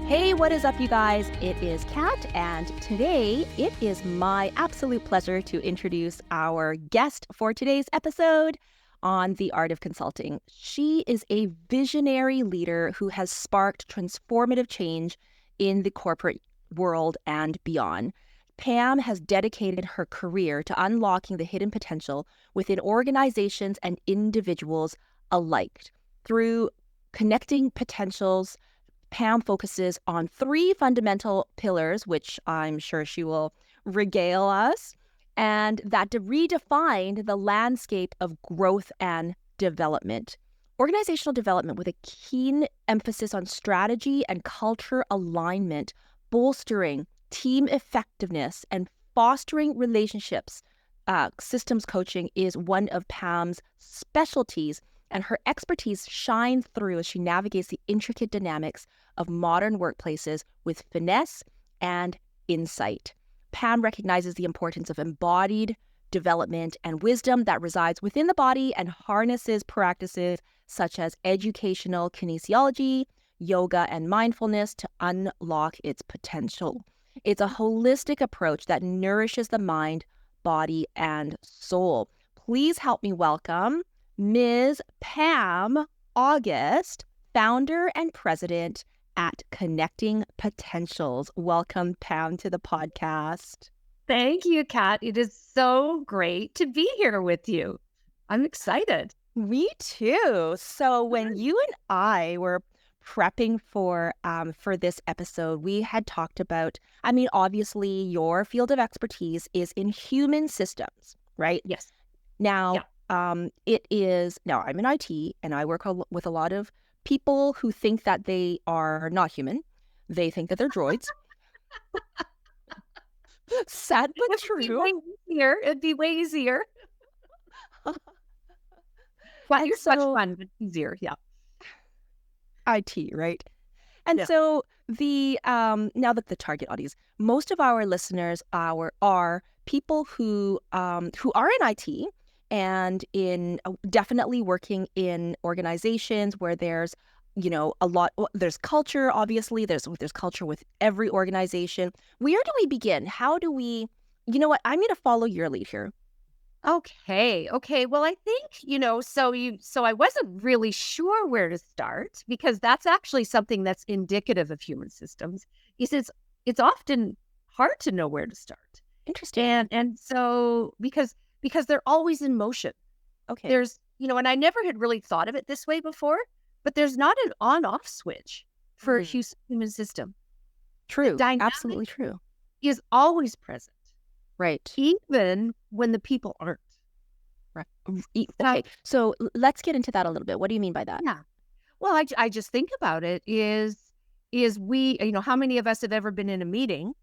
Hey, what is up, you guys? It is Kat, and today it is my absolute pleasure to introduce our guest for today's episode on the art of consulting. She is a visionary leader who has sparked transformative change in the corporate world and beyond. Pam has dedicated her career to unlocking the hidden potential within organizations and individuals alike. Through connecting potentials, Pam focuses on three fundamental pillars, which I'm sure she will regale us, and that redefine the landscape of growth and development. Organizational development with a keen emphasis on strategy and culture alignment, bolstering team effectiveness, and fostering relationships. Systems coaching is one of Pam's specialties, and her expertise shines through as she navigates the intricate dynamics of modern workplaces with finesse and insight. Pam recognizes the importance of embodied development and wisdom that resides within the body and harnesses practices such as educational kinesiology, yoga, and mindfulness to unlock its potential. It's a holistic approach that nourishes the mind, body, and soul. Please help me welcome Ms. Pam August, founder and president at Connecting Potentials. Welcome, Pam, to the podcast. Thank you, Kat. It is so great to be here with you. I'm excited. Me too. So when you and I were prepping for this episode, we had talked about, obviously your field of expertise is in human systems, right? Yes. Now, Yeah. I'm in IT and I work with a lot of people who think that they are not human. They think that they're droids. Sad but true. It'd be way easier. Well, you're such fun, but easier. Yeah. IT, right? And Yeah. so now that the target audience, most of our listeners are people who are in IT and in definitely working in organizations where there's there's culture. Obviously, there's culture with every organization. Where do we begin? How do we? You know what? I'm going to follow your lead here. Okay. Well, I think, so I wasn't really sure where to start because that's actually something that's indicative of human systems. It's often hard to know where to start. Interesting. And so because they're always in motion. Okay. There's, and I never had really thought of it this way before, but there's not an on-off switch for a human system. True. Absolutely true. Is always present. Right. Even when the people aren't. Right. Okay. So let's get into that a little bit. What do you mean by that? Yeah. Well, I just think about it is we, how many of us have ever been in a meeting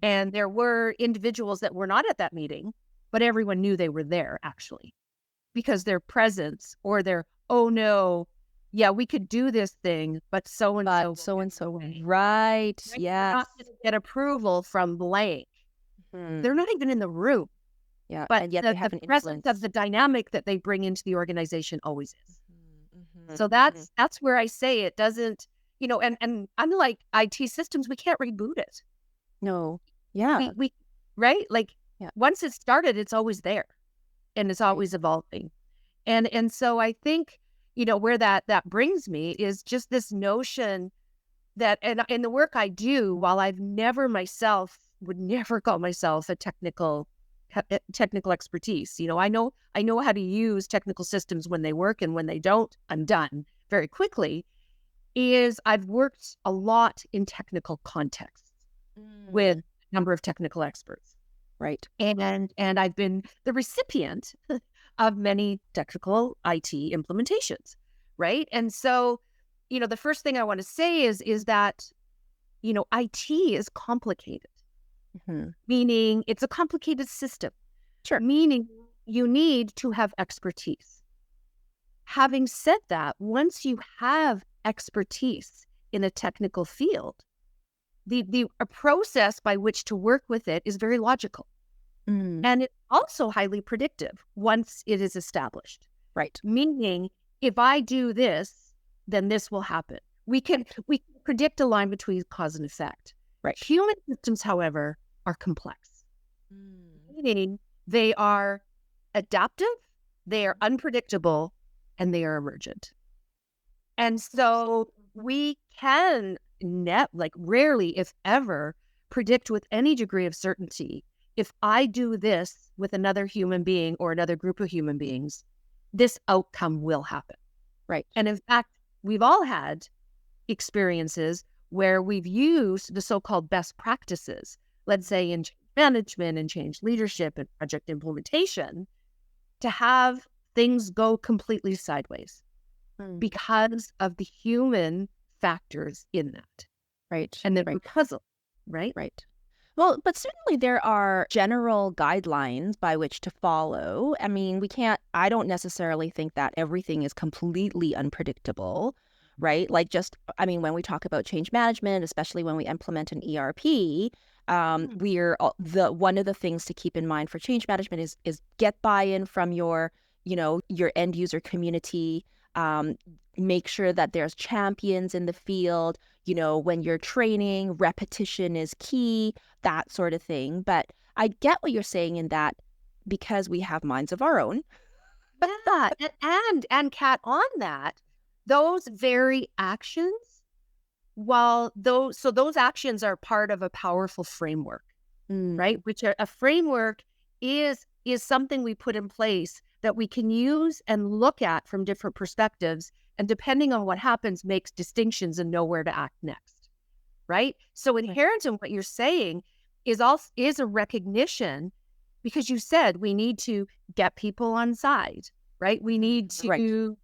and there were individuals that were not at that meeting, but everyone knew they were there actually because their presence or their, oh no, yeah, we could do this thing, but so-and-so. Right. Yeah. Not going to get approval from blank. They're not even in the room. Yeah. But and yet they have an presence influence. of the dynamic that they bring into the organization always is. So that's where I say it doesn't, and unlike IT systems, we can't reboot it. No. Yeah. We right? Like yeah. Once it's started, it's always there and it's always evolving. And so I think, where that brings me is just this notion that, and in the work I do, while I've would never call myself a technical expertise. I know how to use technical systems when they work, and when they don't, I'm done very quickly. Is I've worked a lot in technical contexts with a number of technical experts, right? And I've been the recipient of many technical IT implementations, right? And so, the first thing I want to say is that, IT is complicated. Meaning it's a complicated system. Sure. Meaning you need to have expertise. Having said that, once you have expertise in a technical field, the process by which to work with it is very logical. And it's also highly predictive once it is established. Right. Meaning if I do this, then this will happen. We can predict a line between cause and effect. Right. Human systems, however, are complex, meaning they are adaptive, they are unpredictable, and they are emergent. And so we can rarely, if ever, predict with any degree of certainty, if I do this with another human being or another group of human beings, this outcome will happen. Right. And in fact, we've all had experiences where we've used the so-called best practices, let's say in change management and change leadership and project implementation, to have things go completely sideways because of the human factors in that. Right. And then right. we're puzzled, right? Right. Well, but certainly there are general guidelines by which to follow. I mean, I don't necessarily think that everything is completely unpredictable, right? Like when we talk about change management, especially when we implement an ERP, one of the things to keep in mind for change management is get buy-in from your end user community. Make sure that there's champions in the field. When you're training, repetition is key, that sort of thing. But I get what you're saying in that because we have minds of our own. Yeah, and Kat, on that, those very actions, those actions are part of a powerful framework, right? Which a framework is something we put in place that we can use and look at from different perspectives, and depending on what happens, makes distinctions and know where to act next, right? So inherent in what you're saying is a recognition, because you said we need to get people on side, right? We need to,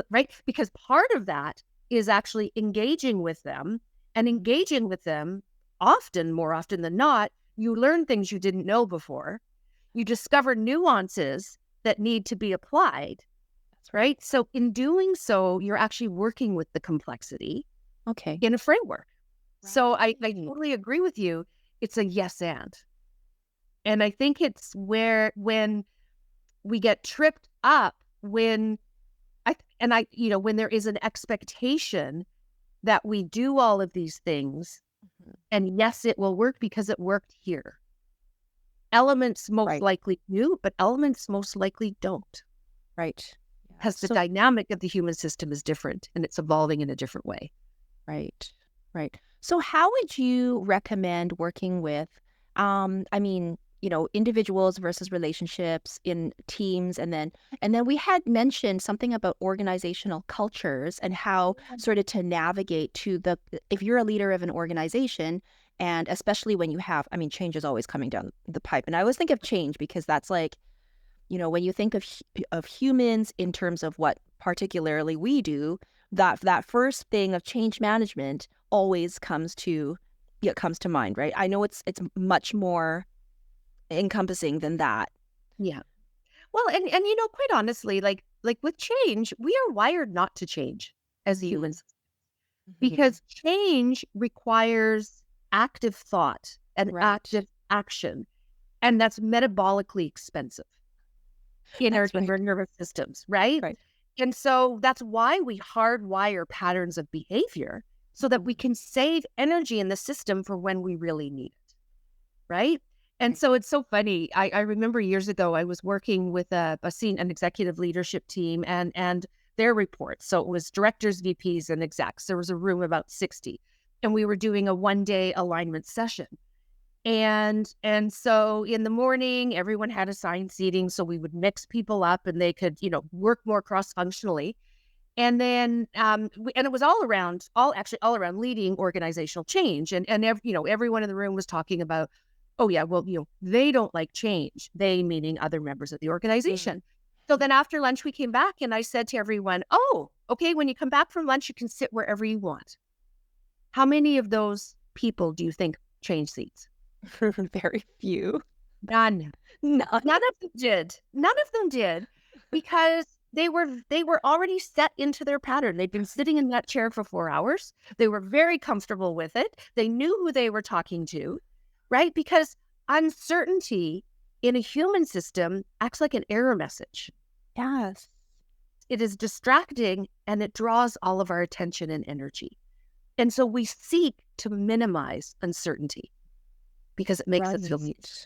right? Because part of that is actually engaging with them, and engaging with them more often than not, you learn things you didn't know before. You discover nuances that need to be applied, right? So in doing so, you're actually working with the complexity in a framework. Right. So I totally agree with you. It's a yes and. And I think it's when we get tripped up when there is an expectation that we do all of these things, and yes, it will work because it worked here. Elements most likely do, but elements most likely don't. Right. Because the dynamic of the human system is different, and it's evolving in a different way. Right. Right. So how would you recommend working with, individuals versus relationships in teams? And then we had mentioned something about organizational cultures and how sort of to navigate if you're a leader of an organization, and especially when you have, change is always coming down the pipe. And I always think of change because that's like, when you think of humans in terms of what particularly we do, that first thing of change management always comes to mind, right? I know it's much more encompassing than that. Yeah. Well, and quite honestly, like with change, we are wired not to change as humans, because change requires active thought and active action, and that's metabolically expensive in our nervous systems, right? Right. And so that's why we hardwire patterns of behavior so that we can save energy in the system for when we really need it, right? And so it's so funny. I remember years ago, I was working with an executive leadership team and their reports. So it was directors, VPs, and execs. There was a room of about 60. And we were doing a one-day alignment session. And so in the morning, everyone had assigned seating. So we would mix people up and they could, work more cross-functionally. And then, and it was all around leading organizational change. And everyone in the room was talking about, oh yeah, well, they don't like change. They meaning other members of the organization. So then after lunch, we came back and I said to everyone, oh, okay, when you come back from lunch, you can sit wherever you want. How many of those people do you think change seats? Very few. None. None of them did. None of them did, because they were already set into their pattern. They'd been sitting in that chair for 4 hours. They were very comfortable with it. They knew who they were talking to, right? Because uncertainty in a human system acts like an error message. Yes. It is distracting and it draws all of our attention and energy. And so we seek to minimize uncertainty because it makes us feel safe.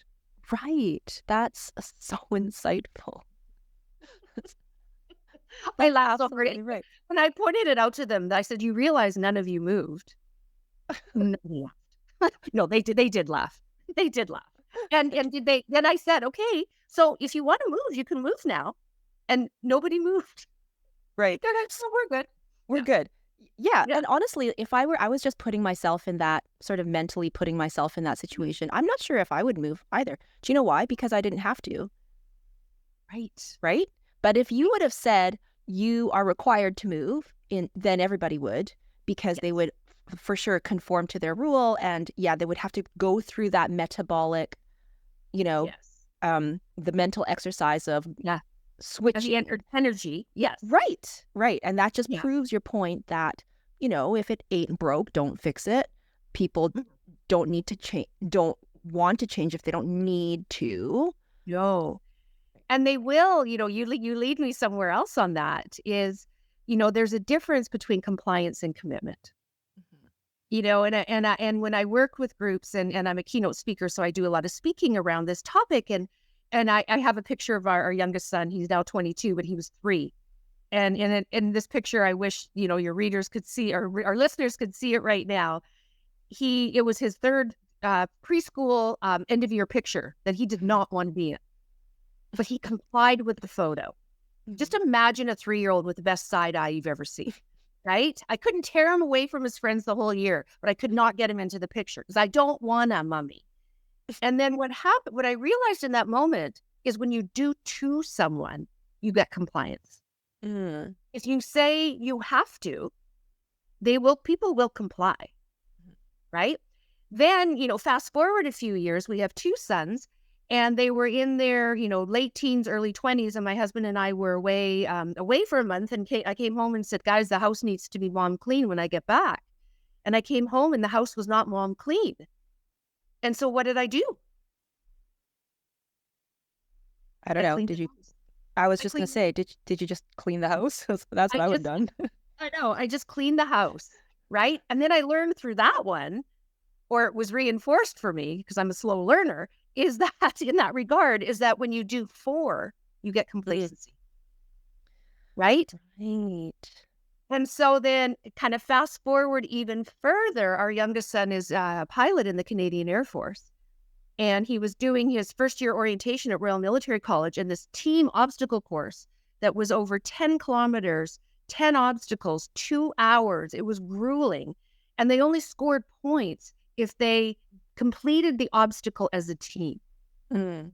Right. That's so insightful. I laughed so Absolutely hard. right. When I pointed it out to them, I said, "You realize none of you moved." Nobody laughed. No, they did. They did laugh. They did laugh. And did they? Then I said, "Okay, so if you want to move, you can move now." And nobody moved. Right. They're like, "So we're good. We're Yeah, good. Yeah. yeah, And honestly, if I was just putting myself in that, sort of mentally putting myself in that situation, I'm not sure if I would move either. Do you know why? Because I didn't have to, right, right? But if you would have said you are required to move, then everybody would, because they yes, would for sure conform to their rule. And yeah, they would have to go through that metabolic, you know, yes, the mental exercise of yeah." And the switching. energy, yes, Right, right. And that just yeah, proves your point that, if it ain't broke, don't fix it. People mm, don't need to change, don't want to change if they don't need to. no. And they will, you lead me somewhere else on that is, there's a difference between compliance and commitment. Mhm. And when I work with groups and I'm a keynote speaker, so I do a lot of speaking around this topic. And I have a picture of our youngest son. He's now 22, but he was 3. And in this picture, I wish, your readers could see, or our listeners could see it right now. It was his third preschool end of year picture that he did not want to be in, but he complied with the photo. Just Mhm. imagine a 3-year-old with the best side eye you've ever seen, right? I couldn't tear him away from his friends the whole year, but I could not get him into the picture because I don't want a mummy. And then what I realized in that moment is when you do to someone, you get compliance. Mm. If you say you have to, people will comply, right? Then, fast forward a few years, we have 2 sons and they were in their, late teens, early 20s. And my husband and I were away for a month. And I came home and said, guys, the house needs to be mom clean when I get back. And I came home and the house was not mom clean. And so what did I do? I don't I know. cleaned Did the you? house. I was I just gonna cleaned, say, did you just clean the house? That's what I I would have just, done. I know, I just cleaned the house. Right. And then I learned through that one, or it was reinforced for me because I'm a slow learner, is that in that regard, is that when you do 4, you get Mm. complacency. Right. Right. And so then kind of fast forward even further, our youngest son is a pilot in the Canadian Air Force. And he was doing his first year orientation at Royal Military College in this team obstacle course that was over 10 kilometers, 10 obstacles, 2 hours. It was grueling. And they only scored points if they completed the obstacle as a team. Mm.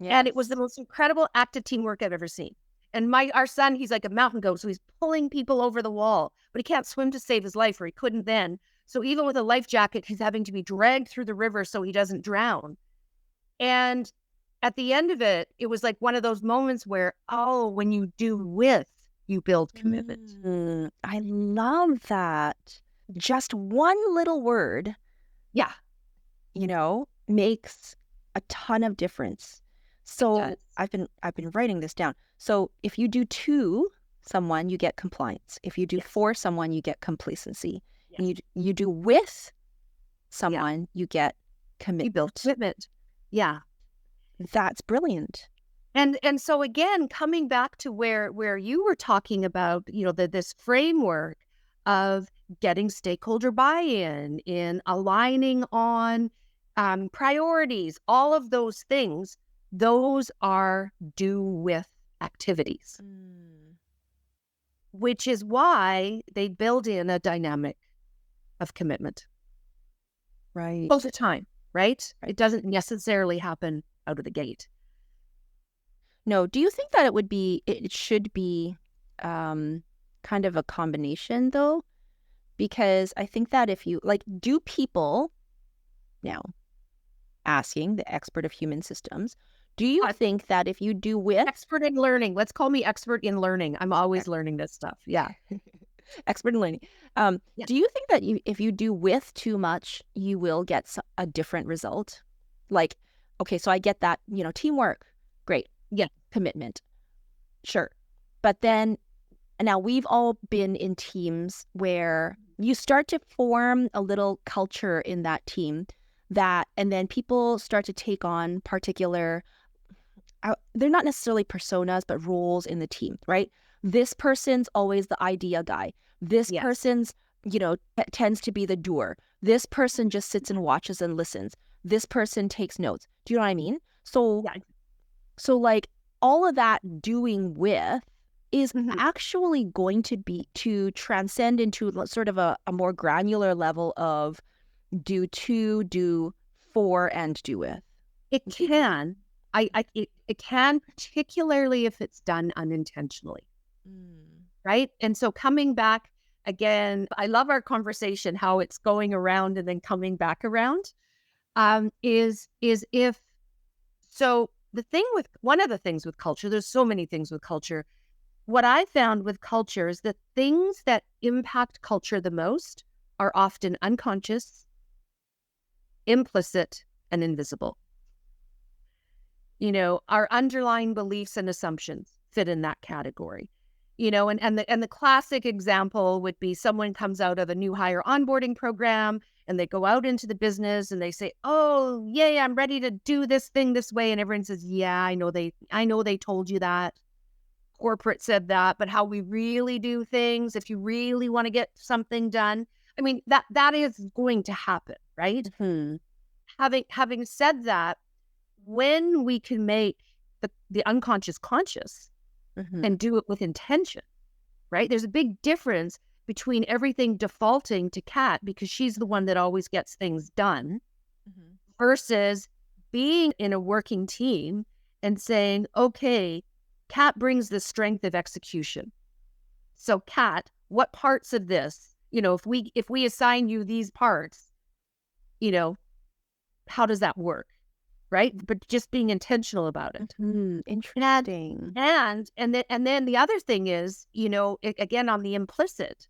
And it was the Yes. most incredible act of teamwork I've ever seen. And our son, he's like a mountain goat, so he's pulling people over the wall, but he can't swim to save his life, or he couldn't then. So even with a life jacket, he's having to be dragged through the river so he doesn't drown. And at the end of it, it was like one of those moments where, oh, when you do with, you build commitment. I love that. Just one little word, Yeah, makes a ton of difference. it So does. I've been writing this down. So if you do to someone, you get compliance. If you do Yes, for someone, you get complacency. And yes, you do with yeah. someone, you get You build commitment. commitment. Yeah. That's brilliant. And so again, coming back to where you were talking about, this framework of getting stakeholder buy-in, in aligning on priorities, all of those things, those are do with activities, Mm. which is why they build in a dynamic of commitment all Right. the time, right? Right. It doesn't necessarily happen out of the gate. No, do you think that it should be kind of a combination though? Because I think that if you do people now asking the expert of human systems, do you think that if you do with Expert in learning. Let's call me expert in learning. I'm always learning this stuff. Yeah. expert in learning, Yeah. do you think that if you do with too much, you will get a different result? Like, okay, so I get that, teamwork, great, Yeah. commitment, sure. But then now we've all been in teams where you start to form a little culture in that team and then people start to take on particular, they're not necessarily personas, but roles in the team, right? This person's always the idea guy. This Yes. person's, tends to be the doer. This person just sits and watches and listens. This person takes notes. Do you know what I mean? So, Yeah. so like all of that doing with is Mhm. actually going to transcend into sort of a more granular level of do to, do for, and do with. It can. It can, particularly if it's done unintentionally, right? And so coming back again, I love our conversation, how it's going around and then coming back around. Is if so the thing with one of the things with culture, there's so many things with culture. What I found with culture is that things that impact culture the most are often unconscious, implicit, and invisible. Our underlying beliefs and assumptions fit in that category. And the classic example would be someone comes out of a new hire onboarding program and they go out into the business and they say, "Oh, yay, I'm ready to do this thing this way." And everyone says, "Yeah, I know they told you that. Corporate said that, but how we really do things, if you really want to get something done." I mean, that is going to happen, right? Hmm. Having said that, when we can make the unconscious conscious and do it with intention, right? There's a big difference between everything defaulting to Kat because she's the one that always gets things done versus being in a working team and saying, okay, Kat brings the strength of execution. So Kat, what parts of this, if we assign you these parts, how does that work? Right? But just being intentional about it. Interesting. And then the other thing is, again, on the implicit,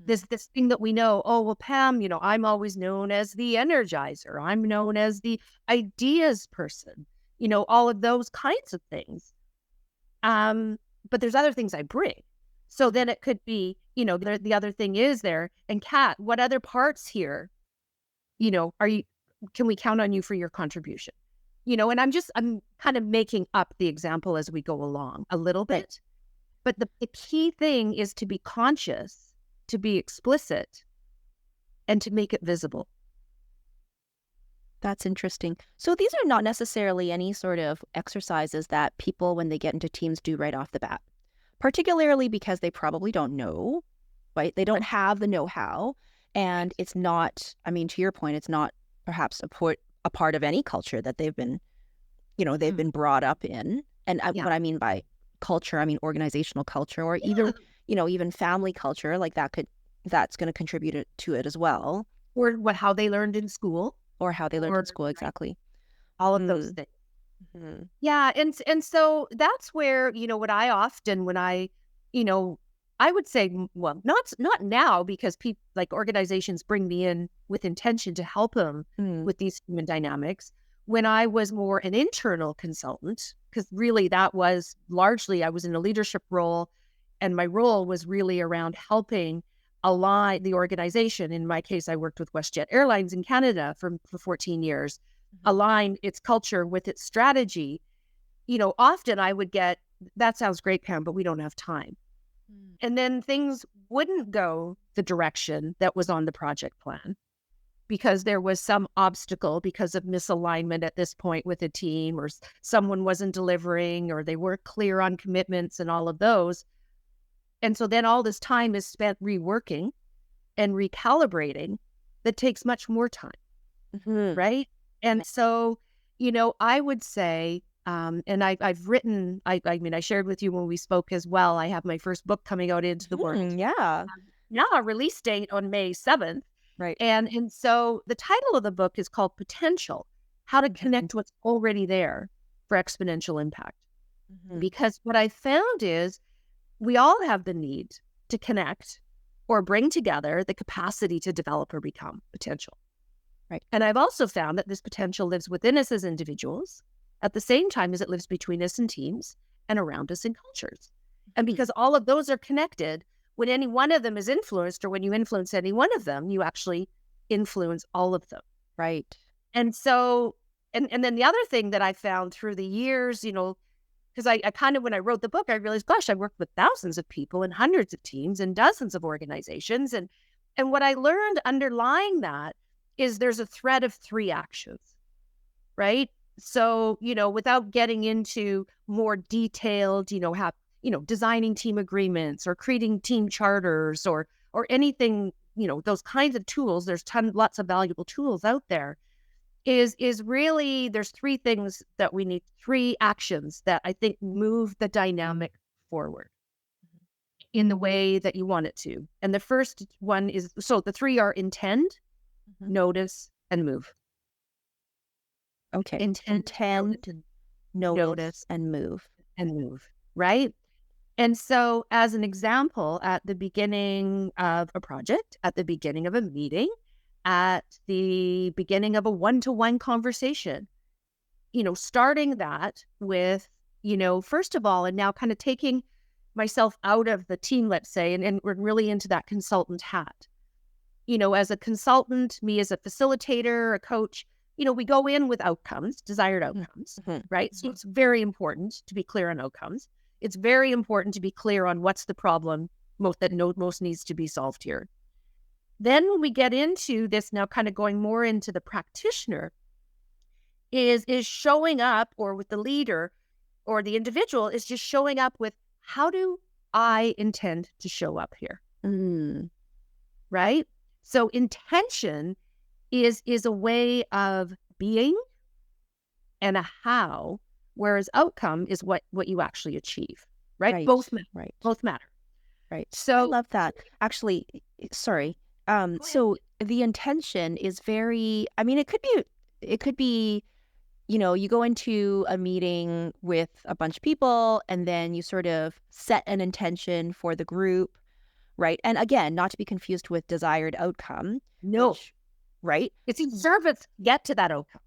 this thing that we know, oh, well, Pam, I'm always known as the energizer. I'm known as the ideas person, all of those kinds of things. But there's other things I bring. So then it could be, the other thing is there. And Kat, what other parts here, can we count on you for your contribution? And I'm kind of making up the example as we go along a little bit. But the key thing is to be conscious, to be explicit, and to make it visible. That's interesting. So these are not necessarily any sort of exercises that people, when they get into teams, do right off the bat, particularly because they probably don't know, right? They don't have the know-how. And it's not, to your point, it's not perhaps a part of any culture that they've been brought up in. And what I mean by culture, I mean organizational culture, or even family culture, like that's going to contribute to it as well. Or how they learned in school. Exactly. All of those things. Yeah. And so that's where, what I often, when I would say, well, not now, because people, like, organizations bring me in with intention to help them with these human dynamics. When I was more an internal consultant, because really that was largely, I was in a leadership role, and my role was really around helping align the organization. In my case, I worked with WestJet Airlines in Canada for 14 years, align its culture with its strategy. Often I would get, "That sounds great, Pam, but we don't have time." And then things wouldn't go the direction that was on the project plan because there was some obstacle because of misalignment at this point with a team, or someone wasn't delivering, or they weren't clear on commitments and all of those. And so then all this time is spent reworking and recalibrating that takes much more time, right? And so, I would say, and I've written, I shared with you when we spoke as well, I have my first book coming out into the world. Yeah. A release date on May 7th. Right. And so the title of the book is called Potential: How to Connect What's Already There for Exponential Impact. Because what I found is we all have the need to connect or bring together the capacity to develop or become potential. Right. And I've also found that this potential lives within us as individuals at the same time as it lives between us and teams and around us in cultures. And because all of those are connected, when any one of them is influenced, or when you influence any one of them, you actually influence all of them. Right. And so, and then the other thing that I found through the years, because I kind of, when I wrote the book, I realized, gosh, I worked with thousands of people and hundreds of teams and dozens of organizations. And what I learned underlying that is there's a thread of 3 actions, right? So, without getting into more detailed, designing team agreements or creating team charters or anything, those kinds of tools, there's lots of valuable tools out there, is really, there's 3 things that we need, 3 actions that I think move the dynamic forward in the way that you want it to. And the first one is, so the 3 are intend, notice, and move. Okay. Intend, notice, and move. Right? And so, as an example, at the beginning of a project, at the beginning of a meeting, at the beginning of a one-to-one conversation, starting that with, first of all, and now kind of taking myself out of the team, let's say, and we're really into that consultant hat. As a consultant, me as a facilitator, a coach, we go in with outcomes, desired outcomes, right? So it's very important to be clear on outcomes. It's very important to be clear on what's the problem most needs to be solved here. Then when we get into this, now kind of going more into the practitioner, is showing up, or with the leader or the individual, is just showing up with, how do I intend to show up here? Right? So intention is a way of being and a how, whereas outcome is what you actually achieve, right? Both matter. Right. So I love that. Actually, sorry. So the intention is very, I mean, it could be, you go into a meeting with a bunch of people and then you sort of set an intention for the group, right? And again, not to be confused with desired outcome. No. Right? It's in service to get to that outcome.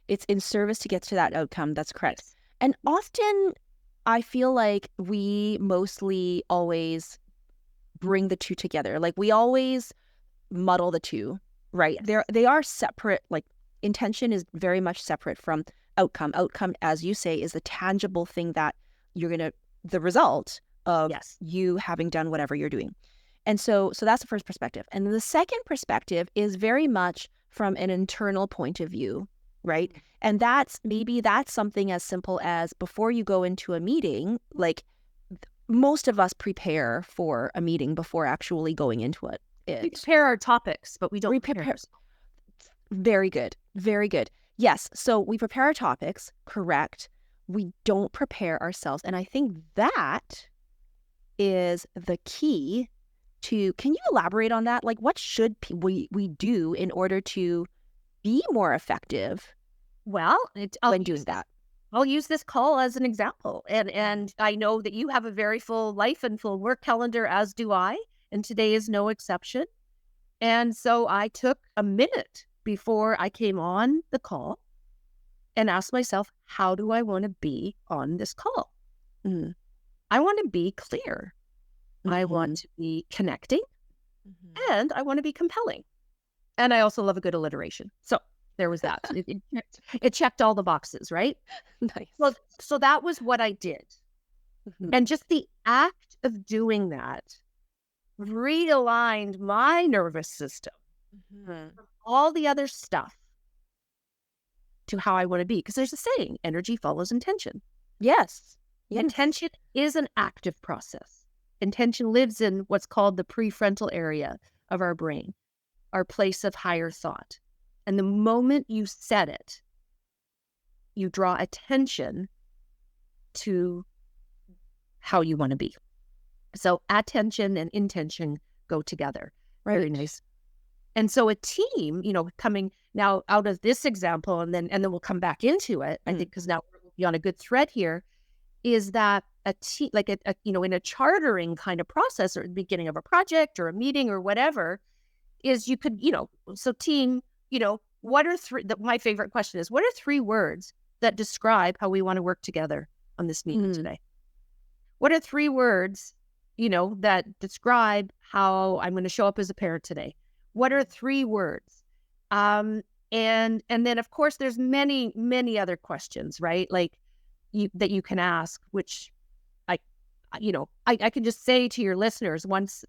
It's in service to get to that outcome. That's correct. Yes. And often I feel like we mostly always bring the two together. Like we always muddle the two, right? Yes. They are separate. Like intention is very much separate from outcome. Outcome, as you say, is the tangible thing that the result of you having done whatever you're doing. And so that's the first perspective. And then the second perspective is very much from an internal point of view, right? And that's something as simple as, before you go into a meeting, like most of us prepare for a meeting before actually going into it. We prepare our topics, but we don't prepare. Very good. Very good. Yes. So we prepare our topics, correct. We don't prepare ourselves. And I think that is the key to, can you elaborate on that? Like, what should we do in order to be more effective? Well, when doing that, I'll use this call as an example. And I know that you have a very full life and full work calendar, as do I. And today is no exception. And so I took a minute before I came on the call and asked myself, how do I want to be on this call? I want to be clear. I want to be connecting, and I want to be compelling. And I also love a good alliteration. So there was that. It checked all the boxes, right? Nice. Well, so that was what I did. And just the act of doing that realigned my nervous system from all the other stuff to how I want to be. Because there's a saying, energy follows intention. Yes. Intention is an active process. Intention lives in what's called the prefrontal area of our brain, our place of higher thought. And the moment you set it, you draw attention to how you want to be. So attention and intention go together. Right. Very nice. And so a team, coming now out of this example, and then we'll come back into it, I think, because now we'll be on a good thread here, is that a team, like in a chartering kind of process, or at the beginning of a project or a meeting or whatever, is you could, so team, what are my favorite question is, what are 3 words that describe how we want to work together on this meeting today? What are 3 words that describe how I'm going to show up as a parent today? What are 3 words? And then of course there's many, many other questions, right? Like that you can ask, which I, I can just say to your listeners once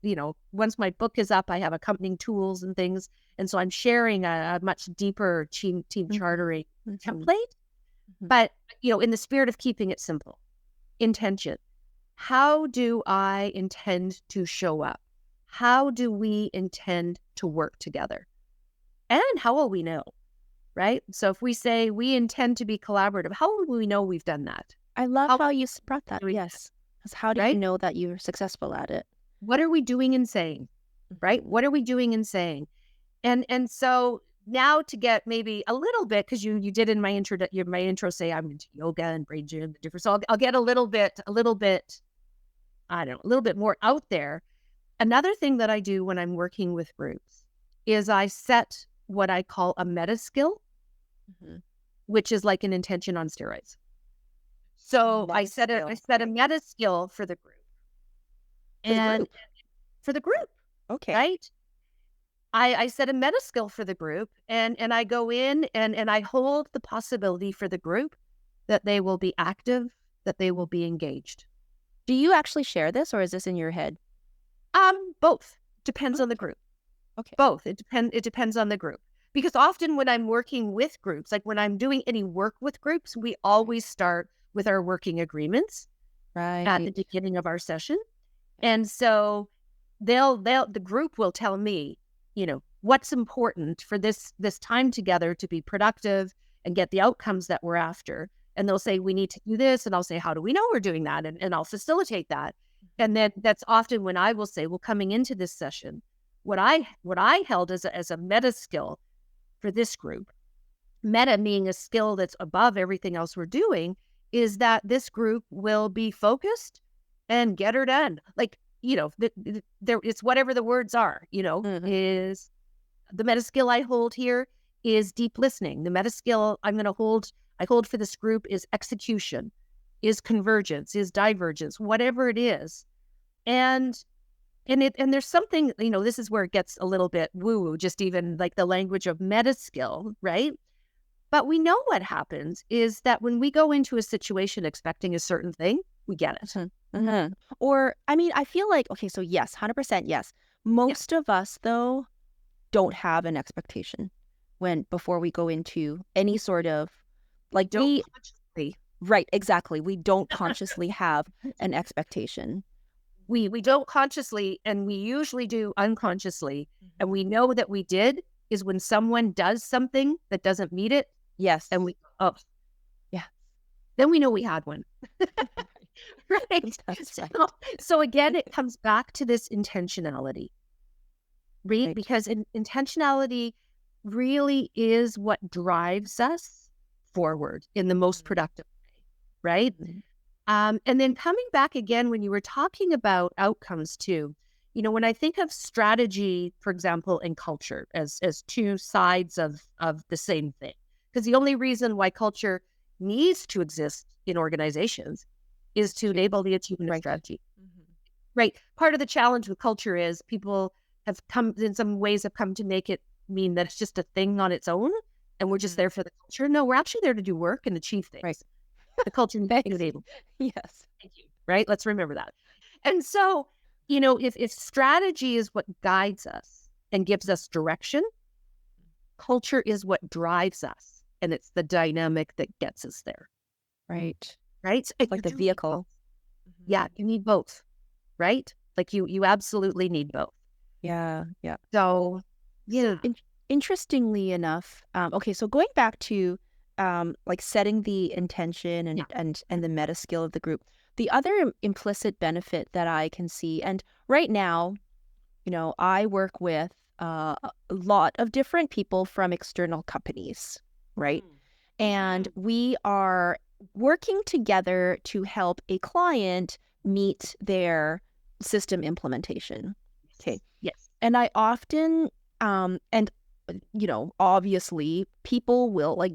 my book is up, I have accompanying tools and things. And so I'm sharing a much deeper team chartering template, but, in the spirit of keeping it simple, intention. How do I intend to show up? How do we intend to work together? And how will we know, right? So if we say we intend to be collaborative, how will we know we've done that? I love how you brought that. doing Yes. Because how do you Right? know that you're successful at it? What are we doing and saying, right? What are we doing and saying? And so now to get maybe a little bit, because you did in my intro say I'm into yoga and brain gym and different. So I'll get a little bit, I don't know, a little bit more out there. Another thing that I do when I'm working with groups is I set what I call a meta skill, which is like an intention on steroids. So I set a meta skill for the group. For the group. Okay. Right? I set a meta skill for the group, and I go in and I hold the possibility for the group that they will be active, that they will be engaged. Do you actually share this, or is this in your head? Both. Depends on the group. Okay. Both. It depends on the group. Because often when I'm working with groups, like when I'm doing any work with groups, we always start with our working agreements at the beginning of our session. And so the group will tell me, what's important for this time together to be productive and get the outcomes that we're after. And they'll say, we need to do this. And I'll say, how do we know we're doing that? And I'll facilitate that. And then that's often when I will say, well, coming into this session, what I held as a meta skill for this group, meta being a skill that's above everything else we're doing, is that this group will be focused and get her done. Like, it's whatever the words are, is the meta skill I hold here is deep listening. The meta skill I hold for this group is execution, is convergence, is divergence, whatever it is. And there's something, this is where it gets a little bit woo-woo, just even like the language of meta skill, right? But we know what happens is that when we go into a situation expecting a certain thing, we get it. Or, I feel like, okay, so yes, 100% yes. Most of us, though, don't have an expectation before we go into any sort of, like, consciously. Right, exactly. We don't consciously have an expectation. We don't consciously, and we usually do unconsciously. And we know that we did is when someone does something that doesn't meet it. Yes. And yeah. Then we know we had one. Right. So again, it comes back to this intentionality, right? Because intentionality really is what drives us forward in the most productive way, right? And then coming back again, when you were talking about outcomes too, when I think of strategy, for example, and culture as 2 sides of the same thing, because the only reason why culture needs to exist in organizations is to enable the achievement of strategy. Right. Part of the challenge with culture is people have come to make it mean that it's just a thing on its own, and we're just there for the culture. No, we're actually there to do work and achieve things. Right. The culture needs to enable. Yes. Thank you. Right. Let's remember that. And so, if strategy is what guides us and gives us direction, culture is what drives us, and it's the dynamic that gets us there. Right. Right. So like the vehicle. Yeah, you need both. Right. Like you absolutely need both. Yeah. So, yeah. Interestingly enough, okay, so going back to like setting the intention and the meta skill of the group, the other implicit benefit that I can see, and right now, I work with a lot of different people from external companies, right? And we are working together to help a client meet their system implementation. Okay. Yes. And I often, and obviously people will, like,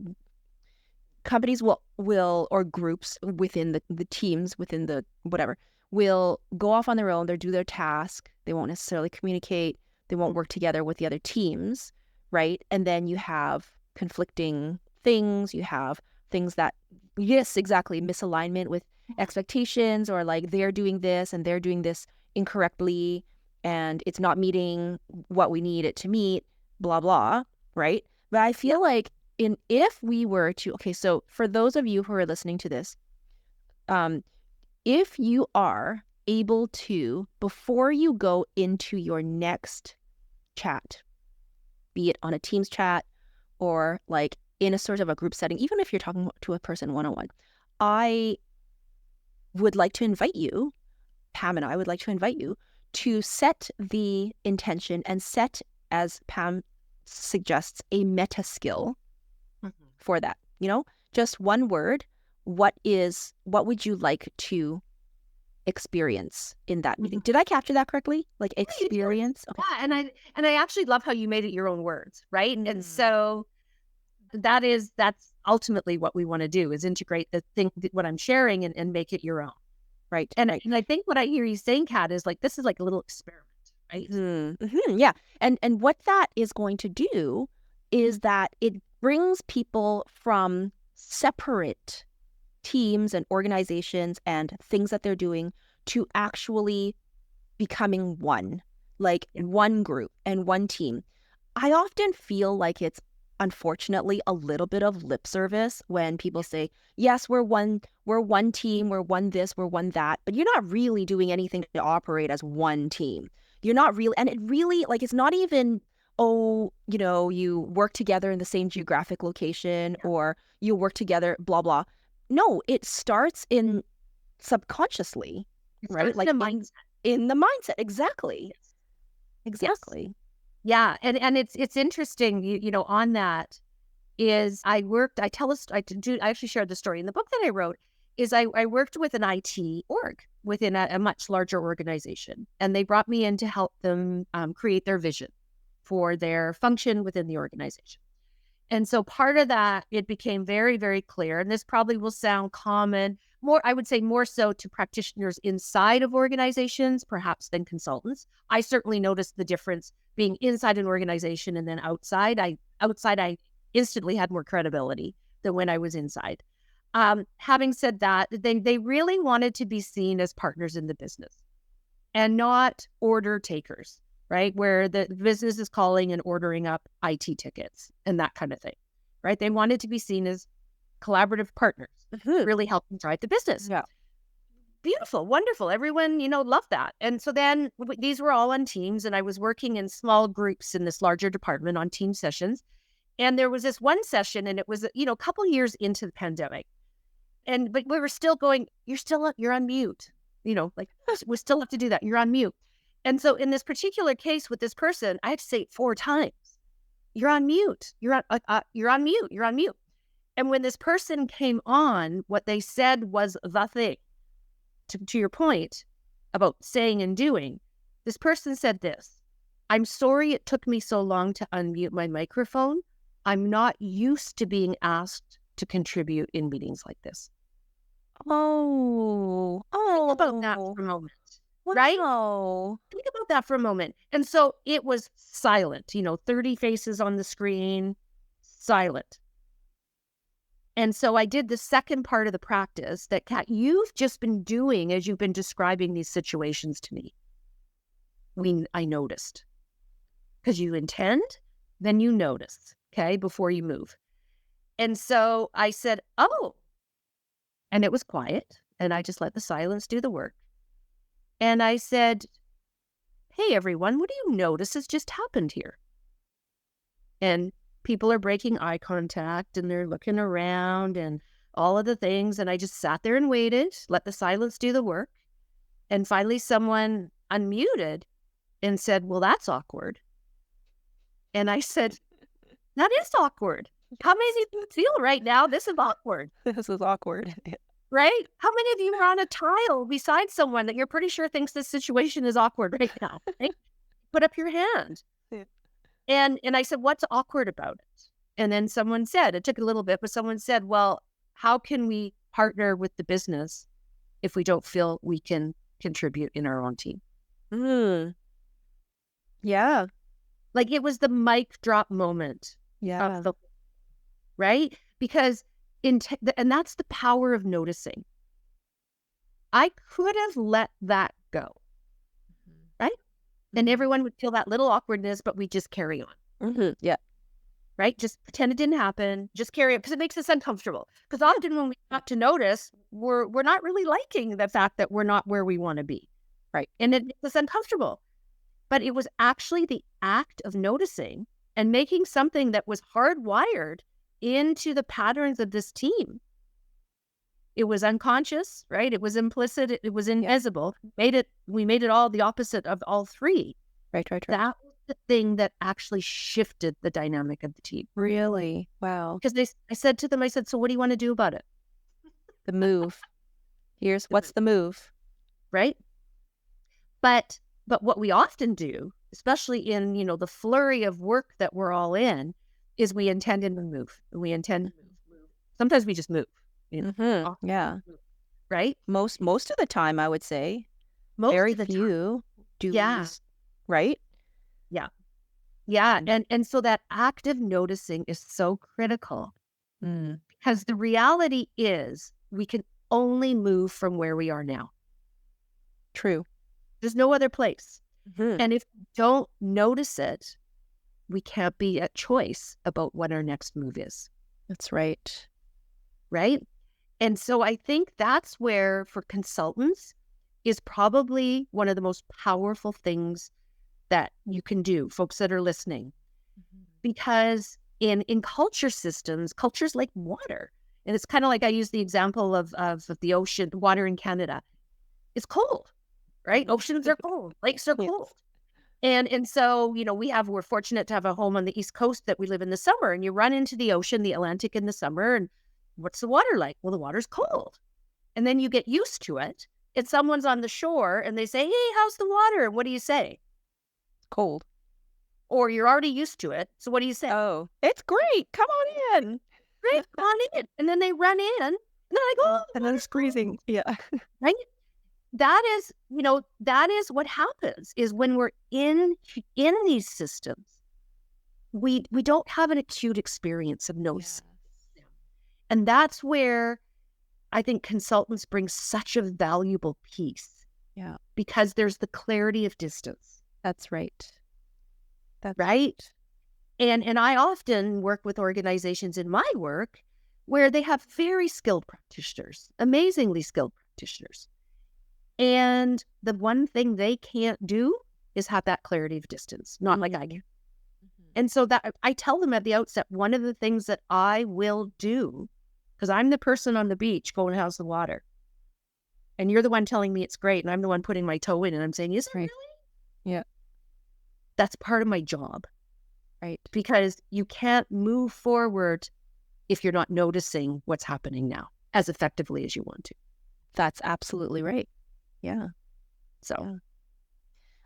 companies will or groups within the teams, within the whatever, will go off on their own. They'll do their task. They won't necessarily communicate. They won't work together with the other teams, right? And then you have conflicting things. You have things that, yes, exactly, misalignment with expectations, or like they're doing this and they're doing this incorrectly and it's not meeting what we need it to meet, blah, blah, right? But I feel like if we were to, okay, so for those of you who are listening to this, if you are able to, before you go into your next chat, be it on a Teams chat or like in a sort of a group setting, even if you're talking to a person one-on-one, I would like to invite you, Pam and I would like to invite you to set the intention and set, as Pam suggests, a meta skill for that. Just one word. What would you like to experience in that meeting? Did I capture that correctly? Like experience? Okay. Yeah, and I actually love how you made it your own words, right? And so that's ultimately what we want to do, is integrate what I'm sharing and make it your own. Right. And I think what I hear you saying, Kat, is like, this is like a little experiment, right? Mm-hmm. Yeah. And what that is going to do is that it brings people from separate teams and organizations and things that they're doing to actually becoming one, like one group and one team. I often feel like it's unfortunately a little bit of lip service when people say, yes, we're one team, we're one this, we're one that, but you're not really doing anything to operate as one team. You're not really, and it really, like, it's not even, you work together in the same geographic location or you work together, blah, blah. No, it starts in subconsciously, right? Like in the mindset. Exactly. Yes. Exactly. Yes. Yeah. And it's interesting, on that is I actually shared the story in the book that I wrote, is I worked with an IT org within a much larger organization, and they brought me in to help them create their vision for their function within the organization. And so part of that, it became very, very clear, and this probably will sound common, I would say more so to practitioners inside of organizations, perhaps than consultants. I certainly noticed the difference being inside an organization and then outside. Outside, I instantly had more credibility than when I was inside. Having said that, they really wanted to be seen as partners in the business and not order takers, right? Where the business is calling and ordering up IT tickets and that kind of thing, right? They wanted to be seen as collaborative partners, really helping drive the business. Yeah. Beautiful, wonderful. Everyone, loved that. And so then these were all on teams, and I was working in small groups in this larger department on team sessions. And there was this one session, and it was, a couple years into the pandemic. But we were still going, you're on mute, we still have to do that. You're on mute. And so in this particular case with this person, I had to say it 4 times. You're on mute. You're on mute. You're on mute. And when this person came on, what they said was the thing. To your point about saying and doing, this person said this: I'm sorry it took me so long to unmute my microphone. I'm not used to being asked to contribute in meetings like this. Oh, think about that for a moment. Wow. Right? Think about that for a moment. And so it was silent, 30 faces on the screen, silent. And so I did the second part of the practice that, Kat, you've just been doing as you've been describing these situations to me. I noticed. Because you intend, then you notice, okay, before you move. And so I said, oh. And it was quiet, and I just let the silence do the work. And I said, hey, everyone, what do you notice has just happened here? And people are breaking eye contact, and they're looking around and all of the things. And I just sat there and waited, let the silence do the work. And finally, someone unmuted and said, well, that's awkward. And I said, that is awkward. How many of you feel right now this is awkward? This is awkward. Right? How many of you are on a tile beside someone that you're pretty sure thinks this situation is awkward right now? Right? Put up your hand. Yeah. And I said, what's awkward about it? And then someone said, it took a little bit, but someone said, well, how can we partner with the business if we don't feel we can contribute in our own team. Mm. Yeah. Like it was the mic drop moment Yeah. of the, right? Because and that's the power of noticing. I could have let that go, right? And everyone would feel that little awkwardness, but we just carry on. Yeah. Right? Just pretend it didn't happen. Just carry it because it makes us uncomfortable. Because often when we start to notice, we're not really liking the fact that we're not where we want to be. Right. And it makes us uncomfortable. But it was actually the act of noticing and making something that was hardwired into the patterns of this team. It was unconscious, right? It was implicit. It was invisible. We made it all the opposite of all three. Right. That was the thing that actually shifted the dynamic of the team. Really? Wow. Because I said to them, I said, so what do you want to do about it? The move. What's the move? Right? But what we often do, especially in, the flurry of work that we're all in, is we intend to move. We intend to move. Sometimes we just move. Yeah. Right? Most of the time, I would say. Very few do. Yeah. Right? Yeah. Yeah. And so that active noticing is so critical because the reality is we can only move from where we are now. True. There's no other place. And if we don't notice it, we can't be at choice about what our next move is. That's right. Right? And so I think that's where, for consultants, is probably one of the most powerful things that you can do, folks that are listening. Because in culture systems, culture's like water. And it's kind of like I use the example of the ocean, water in Canada. It's cold, right? Oceans are cold. Lakes are cold. And so, we're fortunate to have a home on the East Coast that we live in the summer. And you run into the ocean, the Atlantic in the summer. And what's the water like? Well, the water's cold. And then you get used to it. And someone's on the shore and they say, hey, how's the water? And what do you say? Cold. Or you're already used to it. So what do you say? Oh, it's great. Come on in. Right, come on in. And then they run in. And they're like, oh. And then it's freezing. Yeah. Right? That is what happens is when we're in these systems, we don't have an acute experience of noticing. Yes. And that's where I think consultants bring such a valuable piece. Yeah. Because there's the clarity of distance. That's right. That's right. And I often work with organizations in my work where they have very skilled practitioners, amazingly skilled practitioners. And the one thing they can't do is have that clarity of distance, not like I can. And so that I tell them at the outset, one of the things that I will do, because I'm the person on the beach going, how's the water? And you're the one telling me it's great. And I'm the one putting my toe in and I'm saying, is it really? Yeah. That's part of my job. Right. Because you can't move forward if you're not noticing what's happening now as effectively as you want to. That's absolutely right. Yeah. So,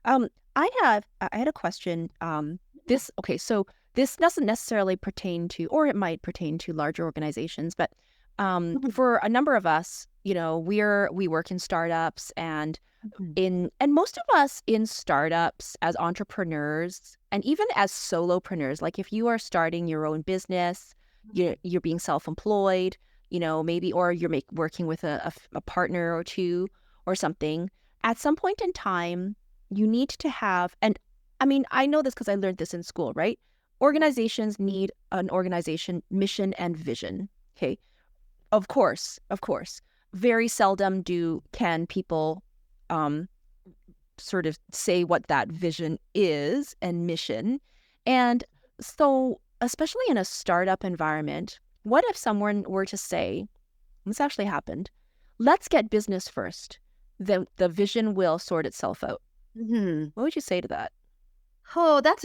I had a question. So this doesn't necessarily pertain to, or it might pertain to larger organizations, but for a number of us, we work in startups and most of us in startups as entrepreneurs and even as solopreneurs, like if you are starting your own business, you're being self-employed, maybe, or you're working with a partner or two or something, at some point in time, you need to have, and I mean, I know this because I learned this in school, right? Organizations need an organization mission and vision. Okay. Of course. Very seldom can people sort of say what that vision is and mission. And so, especially in a startup environment, what if someone were to say, this actually happened, let's get business first. Then the vision will sort itself out. What would you say to that? Oh, that's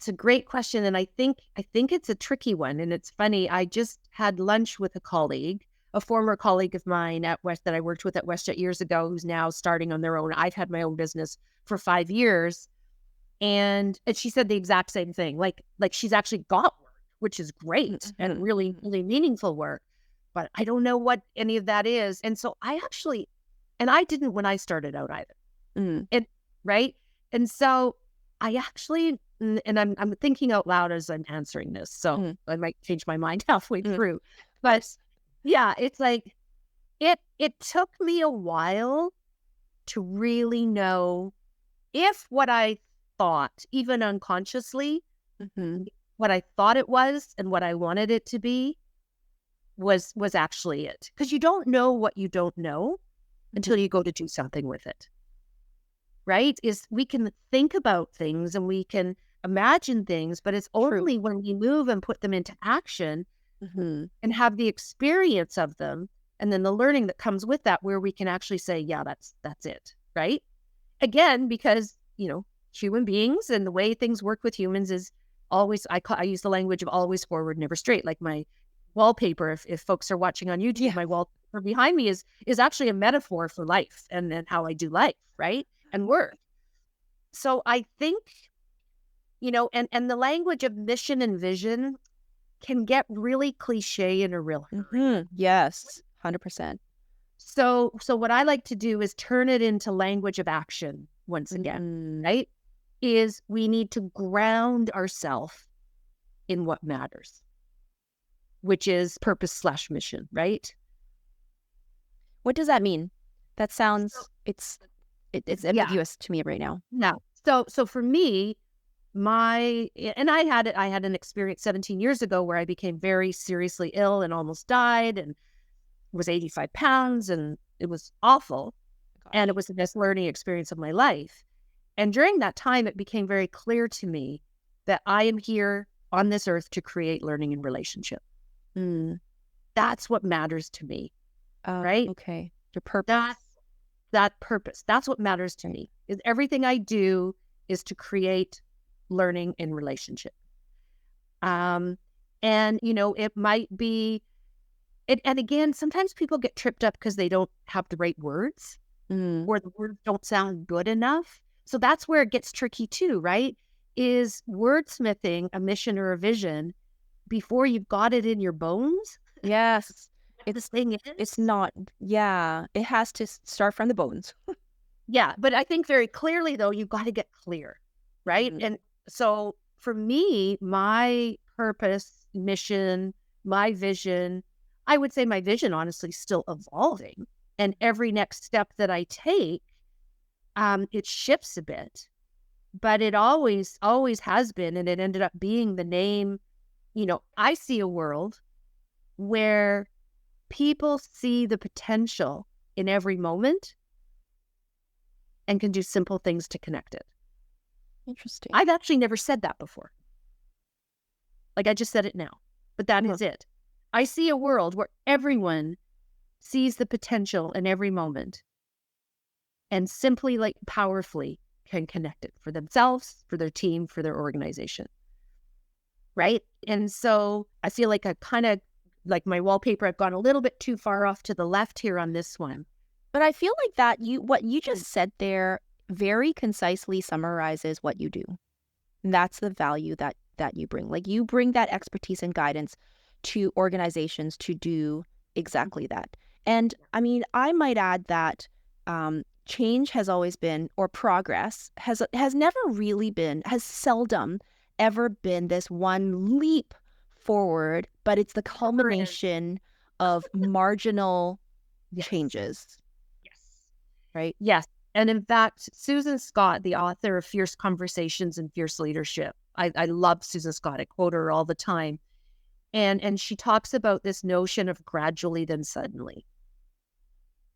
a great question. And I think it's a tricky one. And it's funny. I just had lunch with a colleague, a former colleague of mine that I worked with at WestJet years ago, who's now starting on their own. I've had my own business for 5 years. And she said the exact same thing. Like she's actually got work, which is great and really, really meaningful work. But I don't know what any of that is. And so I didn't when I started out either. Mm, And right. And so I actually, and I'm thinking out loud as I'm answering this, so mm, I might change my mind halfway mm. Of through. But course. yeah, it's like it took me a while to really know if what I thought, even unconsciously, Mhm. what I thought it was and what I wanted it to be was actually it. Because you don't know what you don't know Mhm. until you go to do something with it. Right? Is we can think about things and we can imagine things, but it's True. only when we move and put them into action Mhm. and have the experience of them and then the learning that comes with that where we can actually say, yeah, that's it. Right? Again, because, human beings and the way things work with humans is always, I use the language of always forward, never straight. Like my wallpaper, if folks are watching on YouTube, Yeah. my wallpaper behind me is actually a metaphor for life and how I do life, right? And work. So I think, and the language of mission and vision can get really cliche in a real hurry. Mhm. Yes. 100%. So what I like to do is turn it into language of action once again, Mm. right? Is we need to ground ourselves in what matters, which is purpose/mission, right? What does that mean? That So, sounds it's yeah. ambiguous to me right now. No. So for me, and I had an experience 17 years ago where I became very seriously ill and almost died and was 85 pounds and it was awful. And it Gosh. was the best learning experience of my life. And during that time, it became very clear to me that I am here on this earth to create learning and relationship. Mm. That's what matters to me, right? Okay. Your purpose. That's that purpose. That's what matters to Right. me. Is everything I do is to create learning and relationship. Um, and it might be and again, sometimes people get tripped up because they don't have the right words Mm. or the words don't sound good enough. So that's where it gets tricky too, right? Is wordsmithing a mission or a vision before you've got it in your bones? Yes. What the It's thing it's is? not yeah, it has to start from the bones. Yeah, but I think very clearly though, you've got to get clear, right? Mhm. And so for me, my purpose, mission, my vision, I would say my vision honestly is still evolving. And every next step that I take, it shifts a bit, but it always has been. And it ended up being the name, I see a world where people see the potential in every moment and can do simple things to connect it. Interesting. I've actually never said that before. Like I just said it now, but that Huh. is it. I see a world where everyone sees the potential in every moment and simply, like powerfully, can connect it for themselves, for their team, for their organization. Right. And so I feel like I kind of like my wallpaper, I've gone a little bit too far off to the left here on this one. But I feel like that what you just said there very concisely summarizes what you do. And that's the value that you bring. Like you bring that expertise and guidance to organizations to do exactly that. And I mean, I might add that change has always been, or progress has never really been, has seldom ever been this one leap forward, but it's the Never is. culmination of marginal Yes. changes, Yes. right? Yes. And in fact, Susan Scott, the author of Fierce Conversations and Fierce Leadership, I love Susan Scott. I quote her all the time. And she talks about this notion of gradually then suddenly.